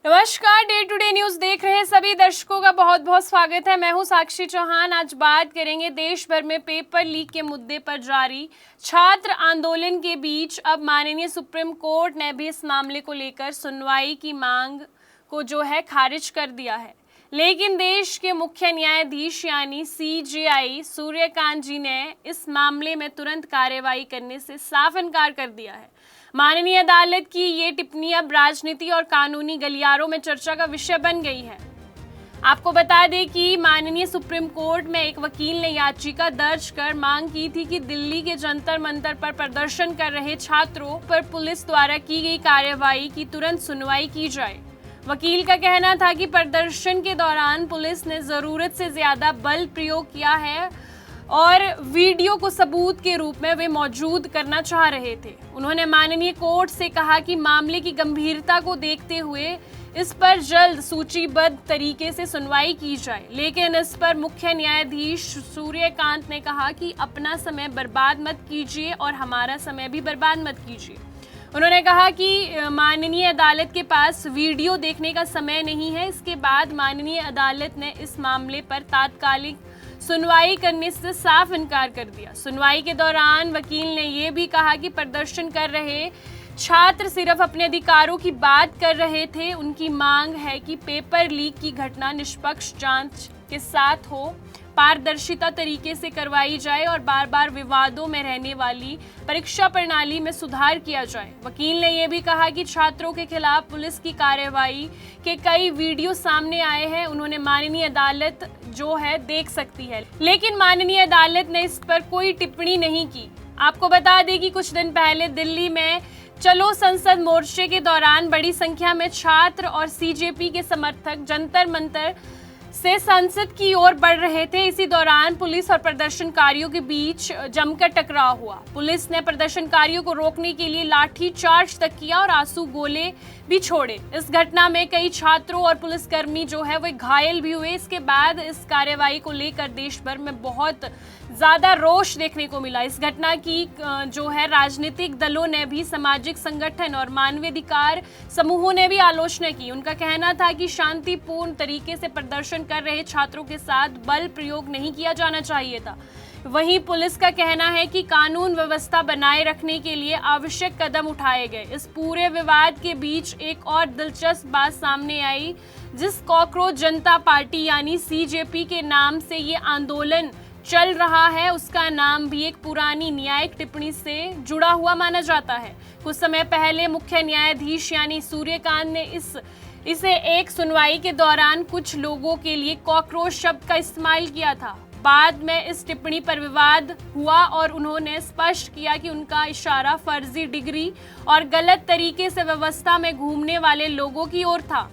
नमस्कार, day to day news देख रहे सभी दर्शकों का बहुत बहुत स्वागत है। मैं हूं साक्षी चौहान। आज बात करेंगे देश भर में पेपर लीक के मुद्दे पर जारी छात्र आंदोलन के बीच अब माननीय सुप्रीम कोर्ट ने भी इस मामले को लेकर सुनवाई की मांग को जो है खारिज कर दिया है। लेकिन देश के मुख्य न्यायाधीश यानी CJI सूर्यकांत जी ने इस मामले में तुरंत कार्रवाई करने से साफ इनकार कर दिया है। माननीय अदालत की ये टिप्पणी अब राजनीति और कानूनी गलियारों में चर्चा का विषय बन गई है। आपको बता दें कि माननीय सुप्रीम कोर्ट में एक वकील ने याचिका दर्ज कर मांग की थी कि दिल्ली के जंतर मंतर पर प्रदर्शन कर रहे छात्रों पर पुलिस द्वारा की गई कार्रवाई की तुरंत सुनवाई की जाए। वकील का कहना था कि प्रदर्शन के दौरान पुलिस ने जरूरत से ज्यादा बल प्रयोग किया है और वीडियो को सबूत के रूप में वे मौजूद करना चाह रहे थे। उन्होंने माननीय कोर्ट से कहा कि मामले की गंभीरता को देखते हुए इस पर जल्द सूचीबद्ध तरीके से सुनवाई की जाए। लेकिन इस पर मुख्य न्यायाधीश सूर्यकांत ने कहा कि अपना समय बर्बाद मत कीजिए और हमारा समय भी बर्बाद मत कीजिए। उन्होंने कहा कि माननीय अदालत के पास वीडियो देखने का समय नहीं है। इसके बाद माननीय अदालत ने इस मामले पर तात्कालिक सुनवाई करने से साफ इनकार कर दिया। सुनवाई के दौरान वकील ने यह भी कहा कि प्रदर्शन कर रहे छात्र सिर्फ अपने अधिकारों की बात कर रहे थे। उनकी मांग है कि पेपर लीक की घटना निष्पक्ष जांच के साथ हो, पारदर्शिता तरीके से करवाई जाए और बार बार विवादों में रहने वाली परीक्षा प्रणाली में सुधार किया जाए। वकील ने यह भी कहा कि छात्रों के खिलाफ पुलिस की कार्रवाई के कई वीडियो सामने आए हैं। उन्होंने माननीय अदालत जो है देख सकती है, लेकिन माननीय अदालत ने इस पर कोई टिप्पणी नहीं की। आपको बता दें कि कुछ दिन पहले दिल्ली में चलो संसद मोर्चे के दौरान बड़ी संख्या में छात्र और CJP के समर्थक जंतर मंतर से संसद की ओर बढ़ रहे थे। इसी दौरान पुलिस और प्रदर्शनकारियों के बीच जमकर टकराव हुआ। पुलिस ने प्रदर्शनकारियों को रोकने के लिए लाठी चार्ज तक किया और आंसू गोले भी छोड़े। इस घटना में कई छात्रों और पुलिसकर्मी जो है वो घायल भी हुए। इसके बाद इस कार्रवाई को लेकर देश भर में बहुत ज्यादा रोष देखने को मिला। इस घटना की जो है राजनीतिक दलों ने भी, सामाजिक संगठन और मानवाधिकार समूहों ने भी आलोचना की। उनका कहना था कि शांतिपूर्ण तरीके से प्रदर्शन कर रहे छात्रों के साथ बल प्रयोग नहीं किया जाना चाहिए था। वहीं पुलिस का कहना है कि कानून व्यवस्था बनाए रखने के लिए आवश्यक कदम उठाए गए। इस पूरे विवाद के बीच एक और दिलचस्प बात सामने आई। जिस कॉकरोच जनता पार्टी यानी CJP के नाम से ये आंदोलन चल रहा है, उसका नाम भी एक पुरानी न्यायिक टिप्पणी से जुड़ा हुआ माना जाता है। कुछ समय पहले मुख्य न्यायाधीश यानी सूर्यकांत ने इसे एक सुनवाई के दौरान कुछ लोगों के लिए कॉकरोच शब्द का इस्तेमाल किया था। बाद में इस टिप्पणी पर विवाद हुआ और उन्होंने स्पष्ट किया कि उनका इशारा फर्जी डिग्री और गलत तरीके से व्यवस्था में घूमने वाले लोगों की ओर था,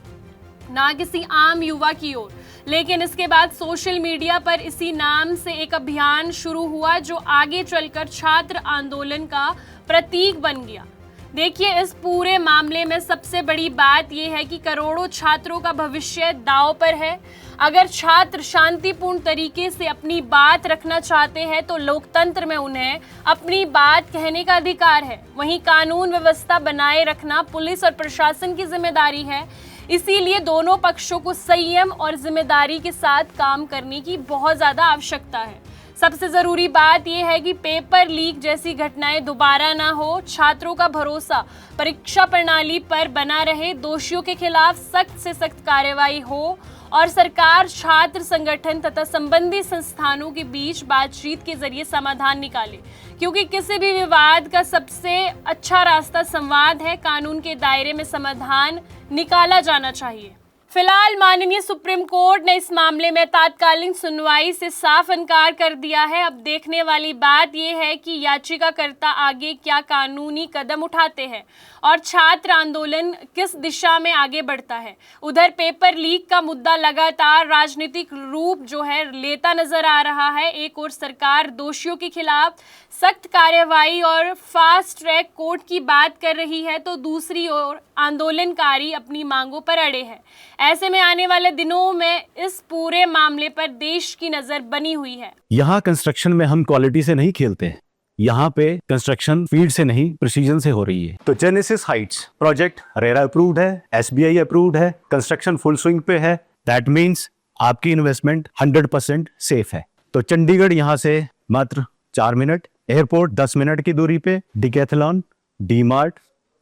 ना किसी आम युवा की ओर। लेकिन इसके बाद सोशल मीडिया पर इसी नाम से एक अभियान शुरू हुआ जो आगे चलकर छात्र आंदोलन का प्रतीक बन गया। देखिए, इस पूरे मामले में सबसे बड़ी बात यह है कि करोड़ों छात्रों का भविष्य दांव पर है। अगर छात्र शांतिपूर्ण तरीके से अपनी बात रखना चाहते हैं तो लोकतंत्र में उन्हें अपनी बात कहने का अधिकार है। वहीं कानून व्यवस्था बनाए रखना पुलिस और प्रशासन की जिम्मेदारी है। इसीलिए दोनों पक्षों को संयम और जिम्मेदारी के साथ काम करने की बहुत ज़्यादा आवश्यकता है। सबसे ज़रूरी बात यह है कि पेपर लीक जैसी घटनाएं दोबारा ना हो। छात्रों का भरोसा परीक्षा प्रणाली पर बना रहे, दोषियों के खिलाफ सख्त से सख्त कार्रवाई हो और सरकार, छात्र संगठन तथा संबंधित संस्थानों के बीच बातचीत के जरिए समाधान निकाले, क्योंकि किसी भी विवाद का सबसे अच्छा रास्ता संवाद है। कानून के दायरे में समाधान निकाला जाना चाहिए। फिलहाल माननीय सुप्रीम कोर्ट ने इस मामले में तात्कालिक सुनवाई से साफ इनकार कर दिया है। अब देखने वाली बात यह है कि याचिकाकर्ता आगे क्या कानूनी कदम उठाते हैं और छात्र आंदोलन किस दिशा में आगे बढ़ता है। उधर पेपर लीक का मुद्दा लगातार राजनीतिक रूप जो है लेता नजर आ रहा है। एक ओर सरकार दोषियों के खिलाफ सख्त कार्रवाई और फास्ट ट्रैक कोर्ट की बात कर रही है, तो दूसरी ओर आंदोलनकारी अपनी मांगों पर अड़े हैं। ऐसे में आने वाले दिनों में इस पूरे मामले पर देश की नजर बनी हुई है। यहाँ कंस्ट्रक्शन में हम क्वालिटी से नहीं खेलते हैं। यहाँ पे कंस्ट्रक्शन फील्ड से नहीं प्रिसीजन से हो रही है। तो genesis Heights project RERA approved है, SBI अप्रूव्ड है, कंस्ट्रक्शन फुल स्विंग पे है। दैट मीन्स आपकी इन्वेस्टमेंट 100% सेफ है। तो चंडीगढ़ यहाँ से मात्र 4 मिनट, एयरपोर्ट 10 मिनट की दूरी पे, Decathlon, DMart,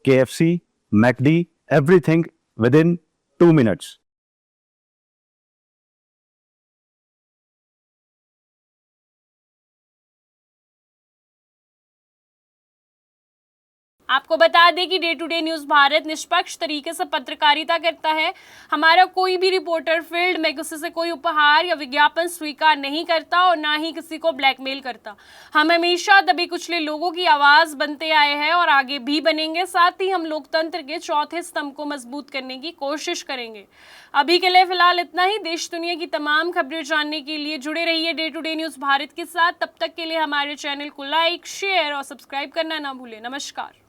KFC, McD, everything within 2 minutes. आपको बता दें कि day to day news Bharat निष्पक्ष तरीके से पत्रकारिता करता है। हमारा कोई भी रिपोर्टर फील्ड में किसी से कोई उपहार या विज्ञापन स्वीकार नहीं करता और ना ही किसी को ब्लैकमेल करता। हम हमेशा दबे कुचले लोगों की आवाज़ बनते आए हैं और आगे भी बनेंगे। साथ ही हम लोकतंत्र के चौथे स्तंभ को मजबूत करने की कोशिश करेंगे। अभी के लिए फिलहाल इतना ही। देश दुनिया की तमाम खबरें जानने के लिए जुड़े रहिए day to day news Bharat के साथ। तब तक के लिए हमारे चैनल को लाइक, शेयर और सब्सक्राइब करना ना भूलें। नमस्कार।